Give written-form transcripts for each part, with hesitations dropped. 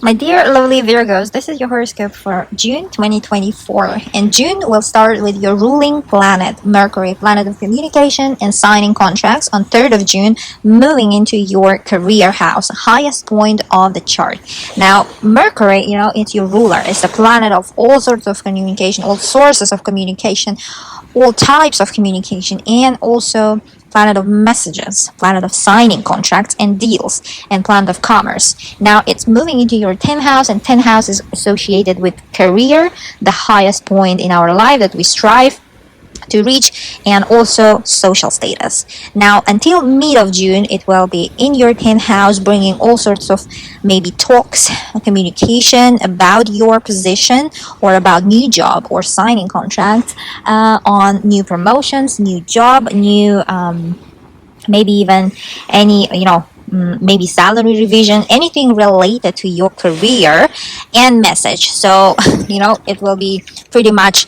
My dear lovely Virgos, this is your horoscope for June 2024. And June will start with your ruling planet, Mercury, planet of communication and signing contracts, on 3rd of June, moving into your career house, highest point of the chart. Now, Mercury, it's your ruler. It's the planet of all sorts of communication, all sources of communication, all types of communication, and also planet of messages, planet of signing contracts and deals, and planet of commerce. Now it's moving into your 10th house, and 10th house is associated with career, the highest point in our life that we strive to reach, and also social status. Now until mid of June, it will be in your 10th house, bringing all sorts of maybe talks, communication about your position or about new job or signing contracts, on new promotions, new job, new maybe even any maybe salary revision, anything related to your career and message. So it will be pretty much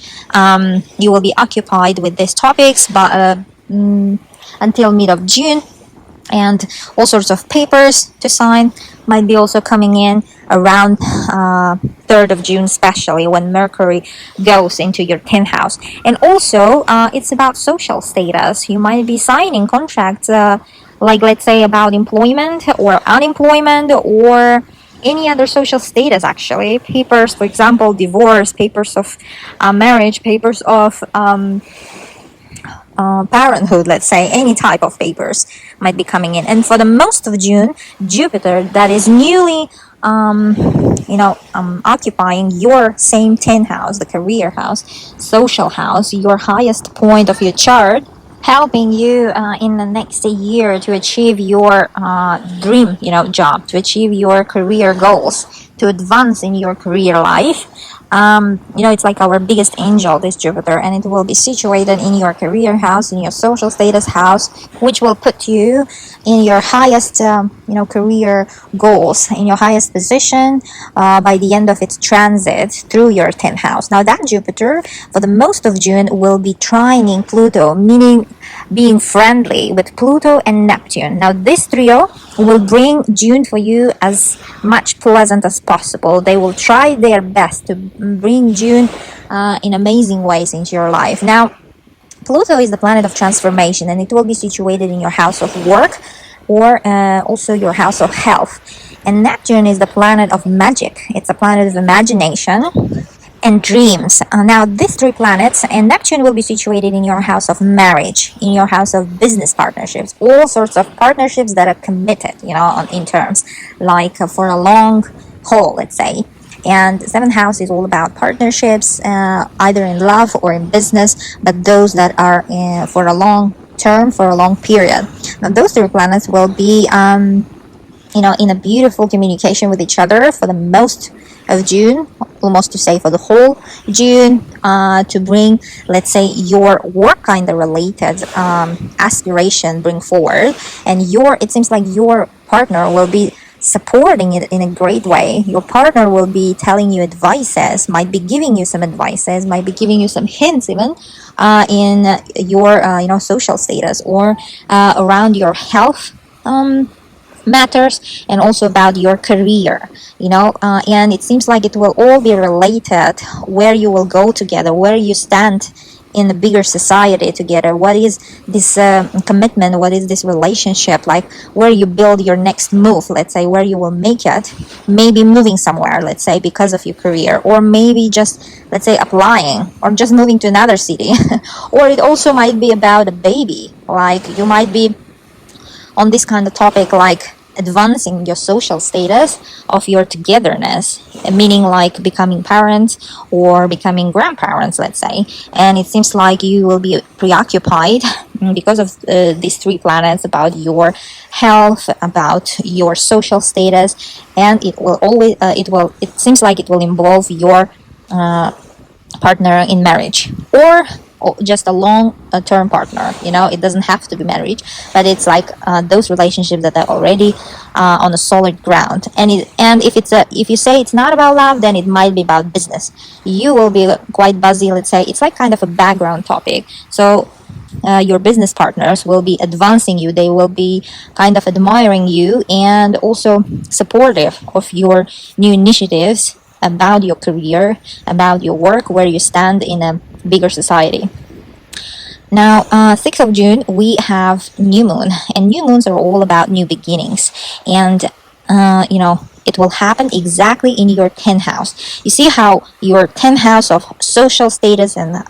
you will be occupied with these topics, but until mid of June. And all sorts of papers to sign might be also coming in around 3rd of June, especially when Mercury goes into your 10th house. And also it's about social status. You might be signing contracts like, let's say, about employment or unemployment or any other social status. Actually, papers, for example, divorce, papers of marriage, papers of parenthood, let's say, any type of papers might be coming in. And for the most of June, Jupiter, that is newly occupying your same 10th house, the career house, social house, your highest point of your chart, helping you in the next year to achieve your dream job, to achieve your career goals, to advance in your career life. It's like our biggest angel, this Jupiter, and it will be situated in your career house, in your social status house, which will put you in your highest career goals, in your highest position by the end of its transit through your 10th house. Now that Jupiter for the most of June will be trining Pluto, meaning being friendly with Pluto and Neptune. Now this trio will bring June for you as much pleasant as possible. They will try their best to bring June in amazing ways into your life. Now Pluto is the planet of transformation, and it will be situated in your house of work or also your house of health. And Neptune is the planet of magic. It's a planet of imagination and dreams. Now these three planets, and Neptune will be situated in your house of marriage, in your house of business partnerships, all sorts of partnerships that are committed, in terms like for a long haul, let's say. And 7th house is all about partnerships, either in love or in business, but those that are for a long term, for a long period. Now those three planets will be in a beautiful communication with each other for the most of June, almost to say for the whole June, to bring, let's say, your work kind of related aspiration bring forward. And it seems like your partner will be supporting it in a great way. Your partner will be telling you advices, might be giving you some advices, might be giving you some hints even in your social status or around your health matters, and also about your career, and it seems like it will all be related where you will go together, where you stand in a bigger society together. What is this commitment? What is this relationship like? Where you build your next move, let's say, where you will make it, maybe moving somewhere, let's say, because of your career, or maybe just, let's say, applying or just moving to another city or it also might be about a baby, like you might be on this kind of topic, like advancing your social status of your togetherness, meaning like becoming parents or becoming grandparents, let's say. And it seems like you will be preoccupied because of these three planets about your health, about your social status, and it will always it seems like it will involve your partner in marriage or just a long-term partner. It doesn't have to be marriage, but it's like those relationships that are already on a solid ground. And if you say it's not about love, then it might be about business. You will be quite busy, let's say. It's like kind of a background topic. So your business partners will be advancing you. They will be kind of admiring you and also supportive of your new initiatives about your career, about your work, where you stand in a bigger society. Now, 6th of June, we have new moon, and new moons are all about new beginnings. And, it will happen exactly in your 10th house. You see how your 10th house of social status and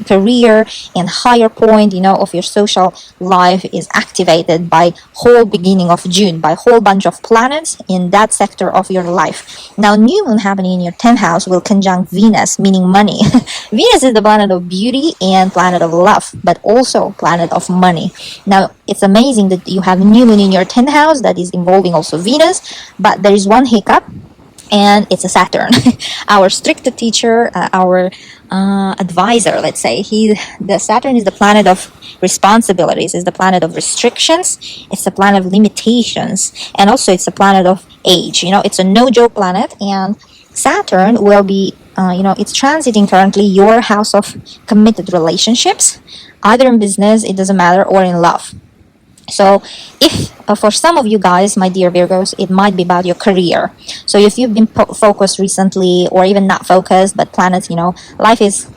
career and higher point, of your social life is activated by whole beginning of June, by whole bunch of planets in that sector of your life. Now, new moon happening in your 10th house will conjunct Venus, meaning money. Venus is the planet of beauty and planet of love, but also planet of money. Now, it's amazing that you have new moon in your 10th house that is involving also Venus, but there is one hiccup, and it's a Saturn. Our strict teacher, our advisor, let's say, the Saturn is the planet of responsibilities, is the planet of restrictions, it's the planet of limitations, and also it's a planet of age. It's a no joke planet, and Saturn will be, it's transiting currently your house of committed relationships, either in business, it doesn't matter, or in love. So if for some of you guys, my dear Virgos, it might be about your career. So if you've been focused recently, or even not focused, but planets, life is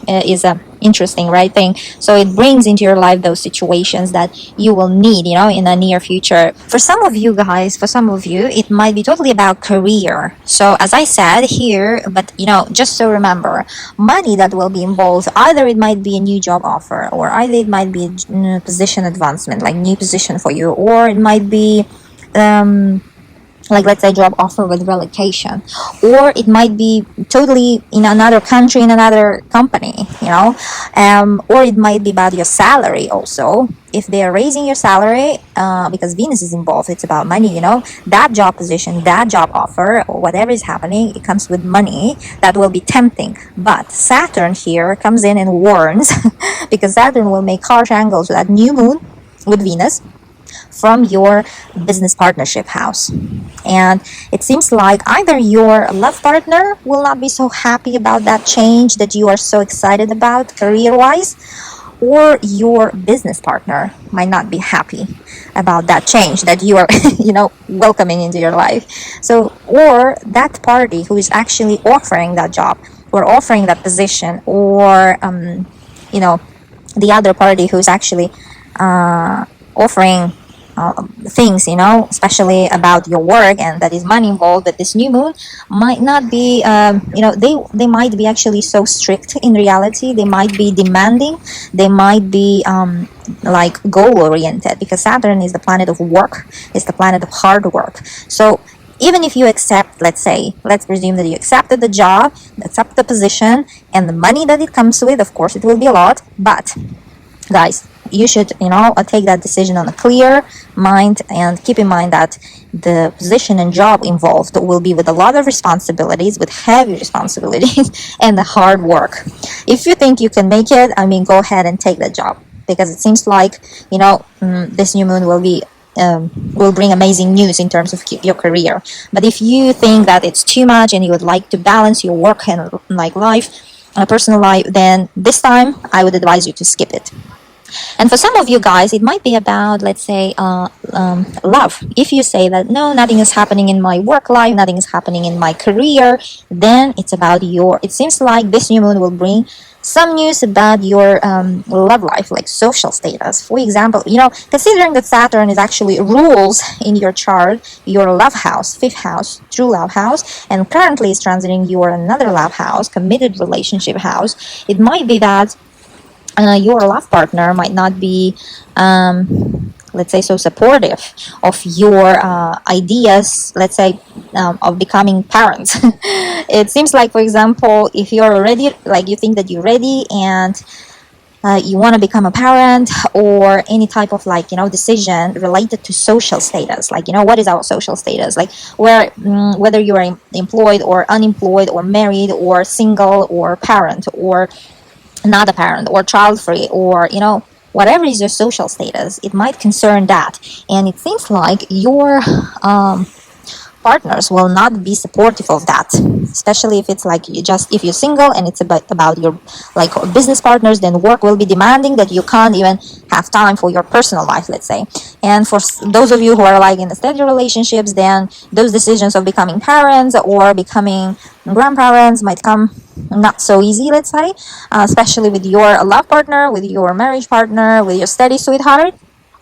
a interesting, right, thing. So it brings into your life those situations that you will need, in the near future. For some of you guys, it might be totally about career. So as I said here, but just so remember, money that will be involved, either it might be a new job offer, or either it might be a position advancement, like new position for you, or it might be like, let's say, job offer with relocation, or it might be totally in another country, in another company, or it might be about your salary also. If they are raising your salary, because Venus is involved, it's about money, that job position, that job offer, or whatever is happening, it comes with money that will be tempting. But Saturn here comes in and warns because Saturn will make harsh angles with that new moon with Venus from your business partnership house. And it seems like either your love partner will not be so happy about that change that you are so excited about career-wise, or your business partner might not be happy about that change that you are welcoming into your life. So, or that party who is actually offering that job or offering that position, or the other party who's actually offering things, especially about your work, and that is money involved, that this new moon might not be, they might be actually so strict in reality. They might be demanding. They might be like goal-oriented, because Saturn is the planet of work. It's the planet of hard work. So even if you accept, let's presume that you accepted the job, accept the position, and the money that it comes with, of course, it will be a lot, but guys, you should take that decision on a clear mind, and keep in mind that the position and job involved will be with a lot of responsibilities, with heavy responsibilities and the hard work. If you think you can make it, go ahead and take that job, because it seems like this new moon will bring amazing news in terms of your career. But if you think that it's too much and you would like to balance your work and life, personal life, then this time I would advise you to skip it. And for some of you guys, it might be about, let's say, love. If you say that, no, nothing is happening in my work life, nothing is happening in my career, then it's about it seems like this new moon will bring some news about your love life, like social status. For example, considering that Saturn is actually rules in your chart, your love house, 5th house, true love house, and currently is transiting your another love house, committed relationship house, it might be that your love partner might not be, let's say, so supportive of your ideas, let's say, of becoming parents. It seems like, for example, if you're already, you think that you're ready and you want to become a parent, or any type of decision related to social status, what is our social status, whether you are employed or unemployed, or married or single, or parent or not a parent, or child free, or whatever is your social status, it might concern that. And it seems like your partners will not be supportive of that, especially if it's like if you're single and it's about your like business partners, then work will be demanding that you can't even have time for your personal life, let's say. And for those of you who are like in the steady relationships, then those decisions of becoming parents or becoming grandparents might come not so easy, let's say, especially with your love partner, with your marriage partner, with your steady sweetheart.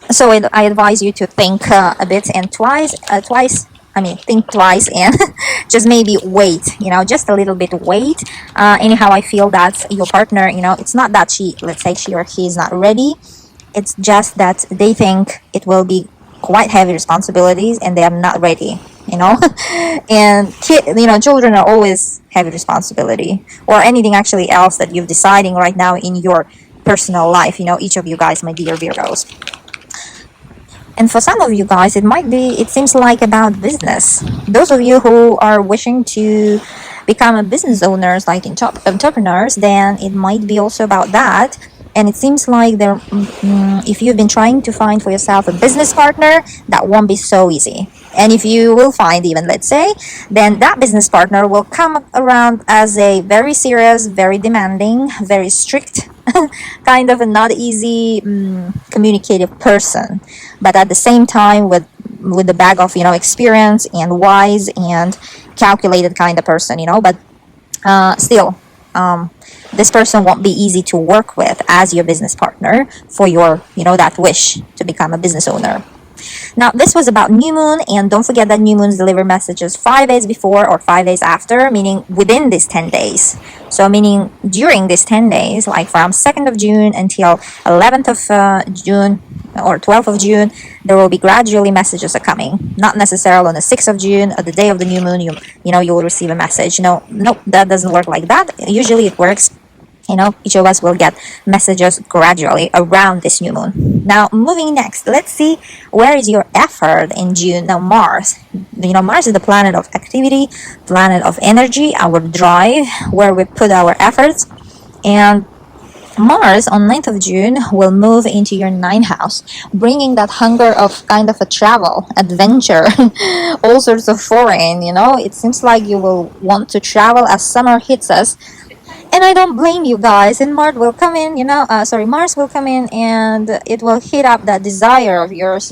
So I advise you to think a bit and think twice and just maybe wait, just a little bit wait. Anyhow, I feel that your partner, it's not that let's say she or he is not ready. It's just that they think it will be quite heavy responsibilities and they are not ready, and children are always heavy responsibility, or anything actually else that you're deciding right now in your personal life, each of you guys, my dear Virgos. And for some of you guys, it seems like about business. Those of you who are wishing to become a business owners, like entrepreneurs, then it might be also about that. And it seems like if you've been trying to find for yourself a business partner, that won't be so easy. And if you will find even, let's say, then that business partner will come around as a very serious, very demanding, very strict, kind of a not easy communicative person, but at the same time with the bag of experience and wise and calculated kind of person, but still this person won't be easy to work with as your business partner for your that wish to become a business owner. Now, this was about new moon, and don't forget that new moons deliver messages 5 days before or 5 days after, meaning within these 10 days. So, meaning during these 10 days, like from 2nd of June until 11th of June or 12th of June, there will be gradually messages are coming. Not necessarily on the 6th of June or the day of the new moon, you will receive a message. No, that doesn't work like that. Usually it works, each of us will get messages gradually around this new moon. Now, moving next, let's see where is your effort in June. Now, Mars. Mars is the planet of activity, planet of energy, our drive, where we put our efforts. And Mars on 9th of June will move into your 9th house, bringing that hunger of kind of a travel, adventure, all sorts of foreign, It seems like you will want to travel as summer hits us. And I don't blame you guys. And Mars will come in, Mars will come in and it will hit up that desire of yours,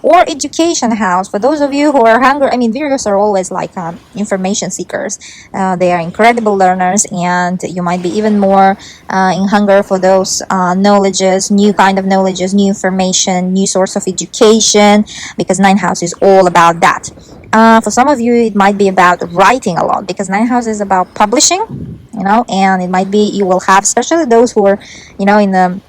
or education house. For those of you who are hungry, Virgos are always like information seekers. They are incredible learners, and you might be even more in hunger for those knowledges, new kind of knowledges, new information, new source of education, because 9th house is all about that. For some of you, it might be about writing a lot, because 9th house is about publishing, and it might be you will have, especially those who are, in the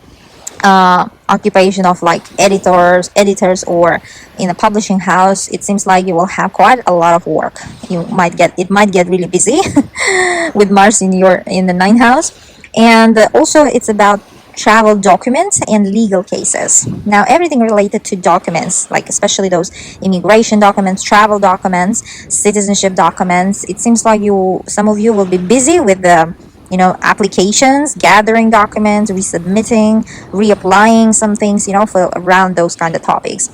occupation of like editors, or in a publishing house. It seems like you will have quite a lot of work. It might get really busy with Mars in the 9th house, and also it's about travel documents and legal cases. Now, everything related to documents, like especially those immigration documents, travel documents, citizenship documents, it seems like some of you will be busy with the applications, gathering documents, resubmitting, reapplying some things, for around those kind of topics.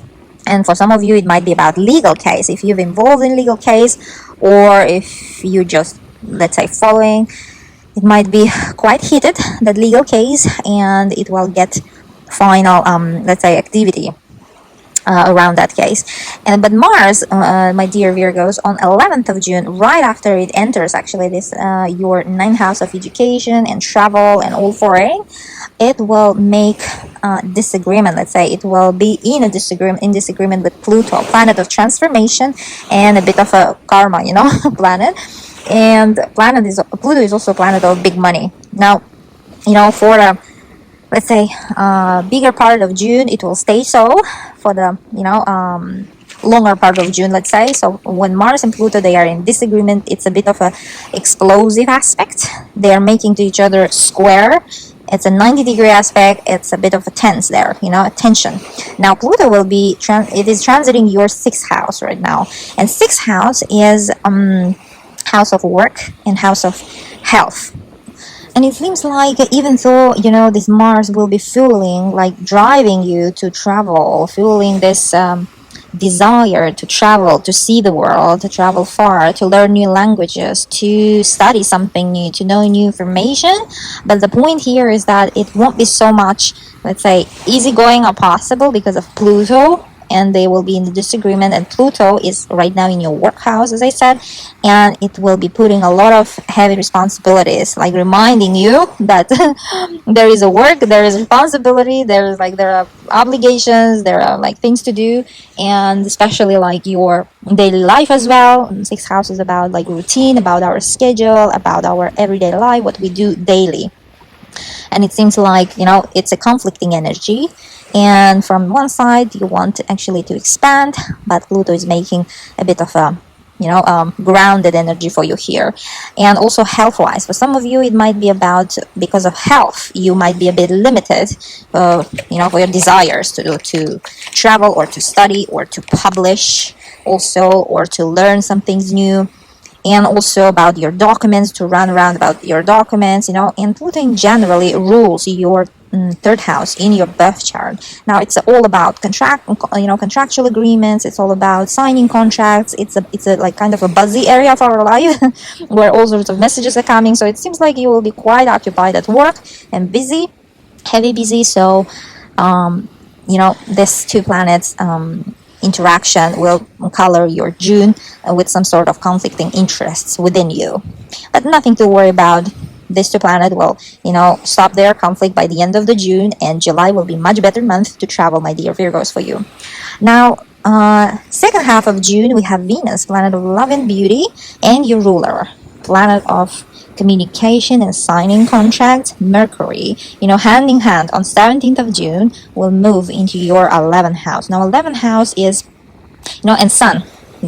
And for some of you, it might be about legal case. If you've involved in legal case, or if you just, let's say, following, it might be quite heated, that legal case, and it will get final, let's say, activity around that case. But Mars, my dear Virgos, on 11th of June, right after it enters actually this your 9th house of education and travel and all foreign, it will make disagreement. Let's say it will be in disagreement with Pluto, planet of transformation and a bit of a karma, planet. And Pluto is also a planet of big money. Now, for let's say bigger part of June, it will stay so. For the longer part of June, let's say. So when Mars and Pluto, they are in disagreement, it's a bit of a explosive aspect. They are making to each other square. It's a 90-degree aspect. It's a bit of a tense there, a tension. Now, Pluto will be it is transiting your 6th house right now, and 6th house is house of work and house of health. And it seems like even though, this Mars will be fueling, like driving you to travel, fueling this desire to travel, to see the world, to travel far, to learn new languages, to study something new, to know new information. But the point here is that it won't be so much, let's say, easygoing or possible because of Pluto, and they will be in the disagreement. And Pluto is right now in your work house, as I said, and it will be putting a lot of heavy responsibilities, like reminding you that there is a work, there is responsibility, there are obligations, there are like things to do, and especially like your daily life as well. Sixth house is about like routine, about our schedule, about our everyday life, what we do daily. And it seems like, it's a conflicting energy, and from one side you want actually to expand, but Pluto is making a bit of a grounded energy for you here. And also health wise, for some of you it might be about, because of health you might be a bit limited, for your desires to travel or to study or to publish also, or to learn some things new, and also about your documents, to run around about your documents, and Pluto generally rules your third house in your birth chart. Now it's all about contractual agreements. It's all about signing contracts. It's a like kind of a buzzy area of our life where all sorts of messages are coming. So it seems like you will be quite occupied at work and busy, heavy busy. So these two planets interaction will color your June with some sort of conflicting interests within you. But nothing to worry about. These two planets will, stop their conflict by the end of the June, and July will be much better month to travel, my dear Virgos, for you. Now, second half of June, we have Venus, planet of love and beauty, and your ruler, planet of communication and signing contracts. Mercury, hand in hand on 17th of June will move into your 11th house. Now 11th house is, and Sun,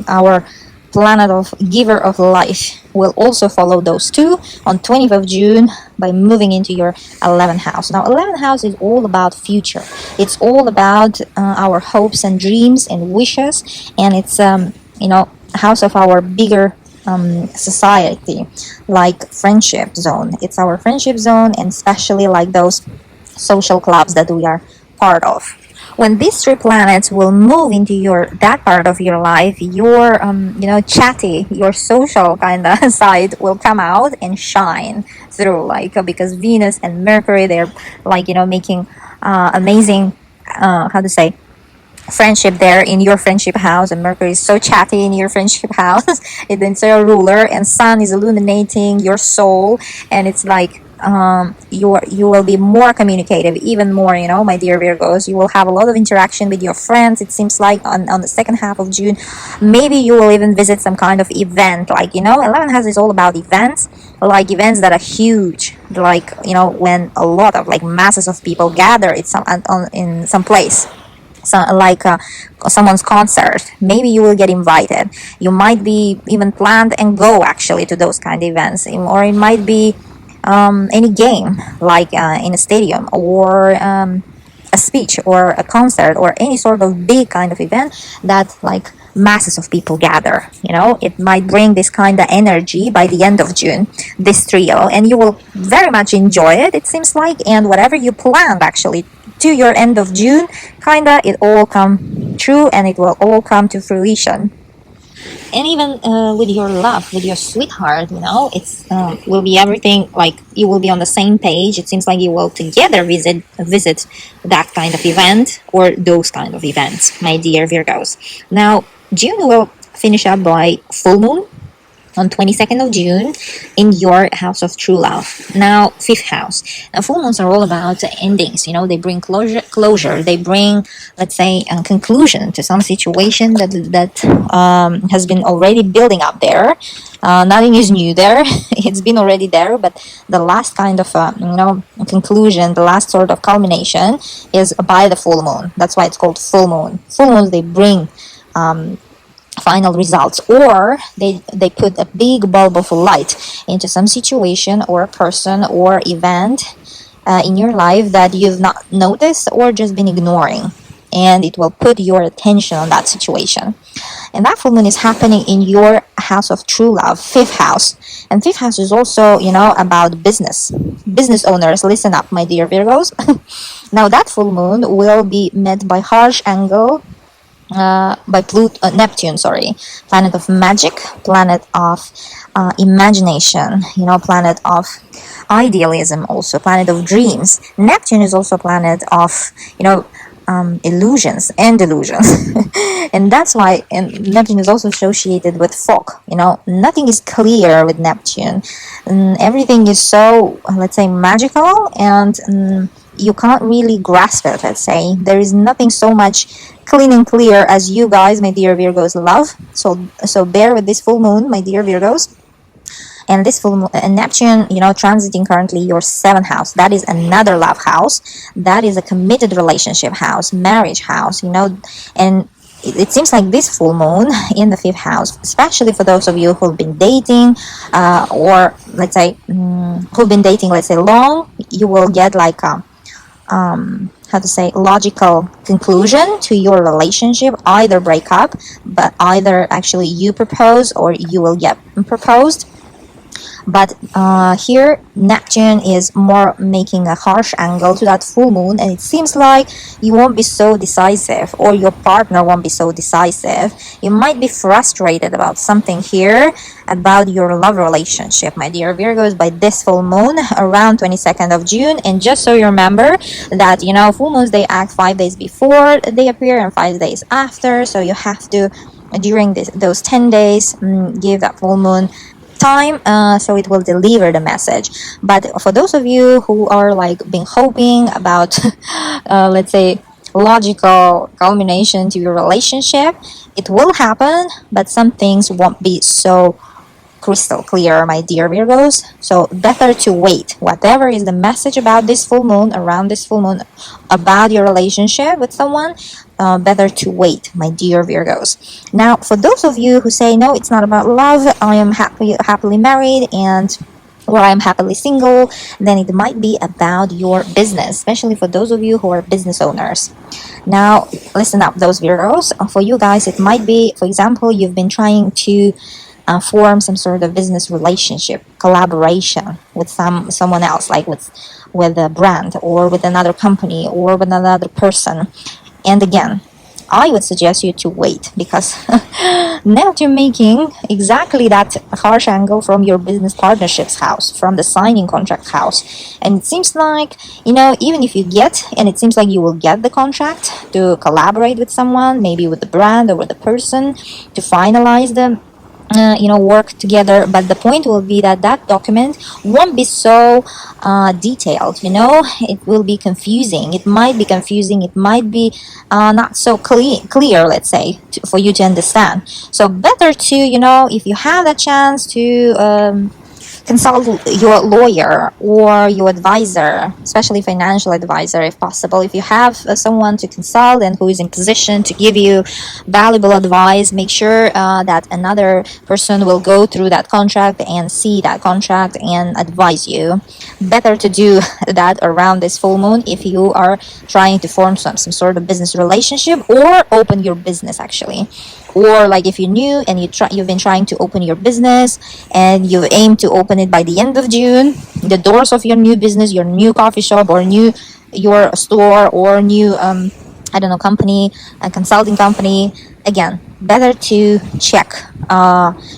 our planet of giver of life, will also follow those two on 20th of June by moving into your 11th house. Now 11th house is all about future. It's all about our hopes and dreams and wishes, and it's house of our bigger society, like friendship zone. It's our friendship zone, and especially like those social clubs that we are part of. When these three planets will move into that part of your life, your chatty, your social kind of side will come out and shine through, because Venus and Mercury, they're making amazing how to say friendship there in your friendship house, and Mercury is so chatty in your friendship house. It's your ruler, and Sun is illuminating your soul, and it's like you will be more communicative, even more, my dear Virgos. You will have a lot of interaction with your friends. It seems like on the second half of June, maybe you will even visit some kind of event, 11 house is all about events, like events that are huge, when a lot of masses of people gather in some place. So, someone's concert, maybe you will get invited. You might be even planned and go actually to those kind of events, or it might be any game, in a stadium, or a speech or a concert, or any sort of big kind of event that masses of people gather. It might bring this kind of energy by the end of June, this trio, and you will very much enjoy it, it seems like. And whatever you planned actually to your end of June, it all come true, and it will all come to fruition. And even with your love, with your sweetheart, it's will be everything, you will be on the same page. It seems like you will together visit that kind of event, or those kind of events, my dear Virgos. Now June will finish up by full moon on 22nd of June in your house of true love. Now, fifth house. Now, full moons are all about endings. They bring closure. They bring, let's say, a conclusion to some situation that has been already building up there. Nothing is new there. It's been already there, but the last kind of, conclusion, the last sort of culmination is by the full moon. That's why it's called full moon. Full moons, they bring final results, or they put a big bulb of light into some situation or a person or event in your life that you've not noticed or just been ignoring, and it will put your attention on that situation. And that full moon is happening in your house of true love, fifth house. And fifth house is also, about business owners. Listen up, my dear Virgos. Now that full moon will be met by harsh angle Neptune, sorry, planet of magic, planet of imagination, planet of idealism, also planet of dreams. Neptune is also a planet of, illusions and delusions. And that's why, and Neptune is also associated with fog. Nothing is clear with Neptune. Everything is so, let's say, magical, and you can't really grasp it. Let's say there is nothing so much clean and clear as you guys, my dear Virgos, love. So bear with this full moon, my dear Virgos. And this full moon, Neptune, transiting currently your seventh house. That is another love house. That is a committed relationship house, marriage house. And it seems like this full moon in the fifth house, especially for those of you who've been dating, or let's say who've been dating, let's say long, you will get like a how to say, logical conclusion to your relationship. Either break up, but either actually you propose or you will get proposed. But here Neptune is more making a harsh angle to that full moon, and it seems like you won't be so decisive, or your partner won't be so decisive. You might be frustrated about something here, about your love relationship, my dear Virgos, by this full moon around 22nd of June. And just so you remember that, full moons, they act 5 days before they appear and 5 days after. So you have to, during those 10 days, give that full moon time, so it will deliver the message. But for those of you who are like been hoping about let's say logical culmination to your relationship, it will happen, but some things won't be so crystal clear, my dear Virgos. So better to wait. Whatever is the message about this full moon, around this full moon, about your relationship with someone, better to wait, my dear Virgos. Now, for those of you who say, no, it's not about love, I am happily married, and or I'm happily single, then it might be about your business, especially for those of you who are business owners. Now, listen up, those Virgos. For you guys, it might be, for example, you've been trying to form some sort of business relationship, collaboration with someone else, like with a brand, or with another company, or with another person. And again, I would suggest you to wait, because now you're making exactly that harsh angle from your business partnerships house, from the signing contract house. And it seems like, even if you get, and it seems like you will get the contract to collaborate with someone, maybe with the brand or with the person, to finalize the work together. But the point will be that document won't be so detailed. It will be confusing. It might be confusing. It might be not so clear, let's say, for you to understand. So better to, if you have the chance to consult your lawyer or your advisor, especially financial advisor, if possible. If you have someone to consult and who is in position to give you valuable advice, make sure that another person will go through that contract and see that contract and advise you. Better to do that around this full moon if you are trying to form some sort of business relationship, or open your business, actually. Or like if you're new and you've been trying to open your business and you aim to open it by the end of June, the doors of your new business, your new coffee shop, or your store, or new company, a consulting company, again, better to check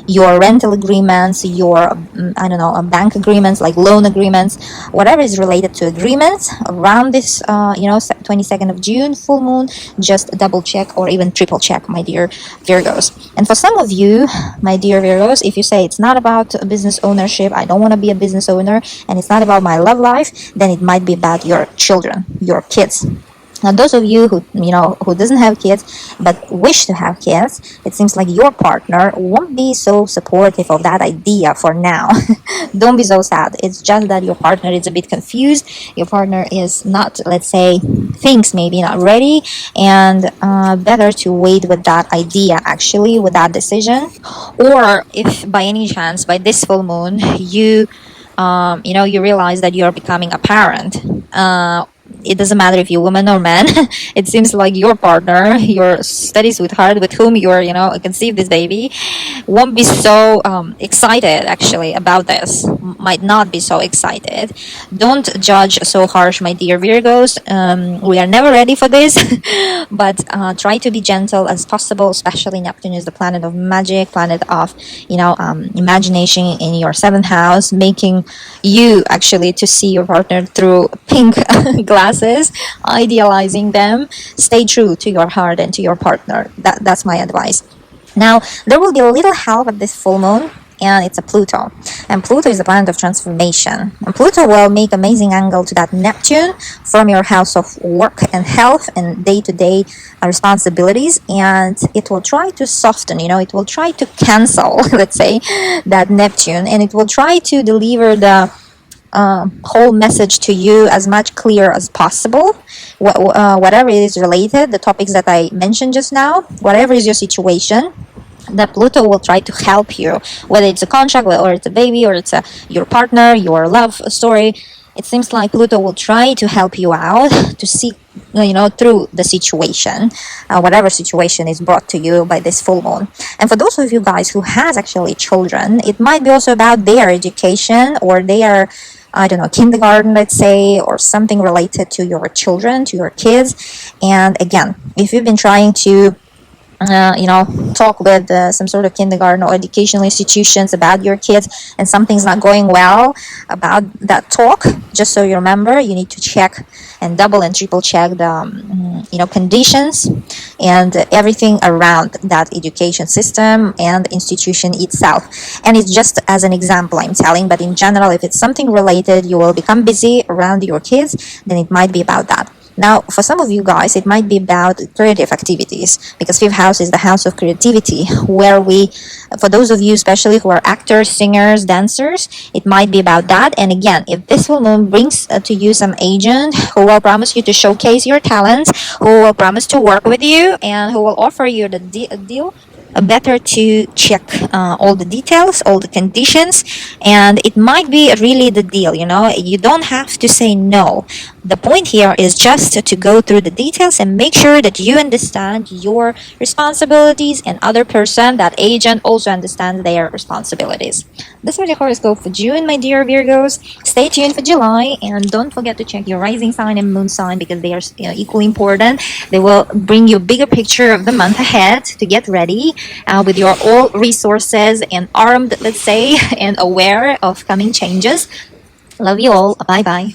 your rental agreements, your bank agreements, like loan agreements, whatever is related to agreements around this 22nd of June full moon. Just double check or even triple check, my dear Virgos. And for some of you, my dear Virgos, if you say it's not about business ownership, I don't want to be a business owner, and it's not about my love life, then it might be about your children, your kids. Now, those of you who doesn't have kids but wish to have kids, it seems like your partner won't be so supportive of that idea for now. Don't be so sad. It's just that your partner is a bit confused. Your partner is not, let's say, thinks maybe not ready, and better to wait with that idea, actually, with that decision. Or if by any chance, by this full moon, you realize that you're becoming a parent, it doesn't matter if you're woman or man. It seems like your partner, your steady sweetheart with whom you're, conceive this baby, won't be so excited actually about this. Might not be so excited. Don't judge so harsh, my dear Virgos. We are never ready for this, but try to be gentle as possible. Especially Neptune is the planet of magic, planet of imagination in your seventh house, making you actually to see your partner through pink glasses, idealizing them. Stay true to your heart and to your partner. That's my advice. Now, there will be a little help at this full moon, and it's a Pluto. And Pluto is the planet of transformation. And Pluto will make amazing angle to that Neptune from your house of work and health and day-to-day responsibilities. And it will try to soften, it will try to cancel, let's say, that Neptune. And it will try to deliver the whole message to you as much clear as possible. Whatever it is related, the topics that I mentioned just now, whatever is your situation, that Pluto will try to help you, whether it's a contract or it's a baby or it's your partner, your love story. It seems like Pluto will try to help you out to see, through the situation, whatever situation is brought to you by this full moon. And for those of you guys who has actually children, it might be also about their education or their, I don't know, kindergarten, let's say, or something related to your children, to your kids. And again, if you've been trying to talk with some sort of kindergarten or educational institutions about your kids and something's not going well about that talk, just so you remember, you need to check and double and triple check the conditions and everything around that education system and institution itself. And it's just as an example I'm telling, but in general, if it's something related, you will become busy around your kids, then it might be about that. Now, for some of you guys, it might be about creative activities, because fifth house is the house of creativity, where for those of you especially who are actors, singers, dancers, it might be about that. And again, if this full moon brings to you some agent who will promise you to showcase your talents, who will promise to work with you, and who will offer you the deal, better to check all the details, all the conditions, and it might be really the deal. You don't have to say no. The point here is just to go through the details and make sure that you understand your responsibilities and other person, that agent, also understands their responsibilities. This was your horoscope for June, my dear Virgos. Stay tuned for July, and don't forget to check your rising sign and moon sign, because they are equally important. They will bring you a bigger picture of the month ahead to get ready with your all resources and armed, let's say, and aware of coming changes. Love you all. Bye bye.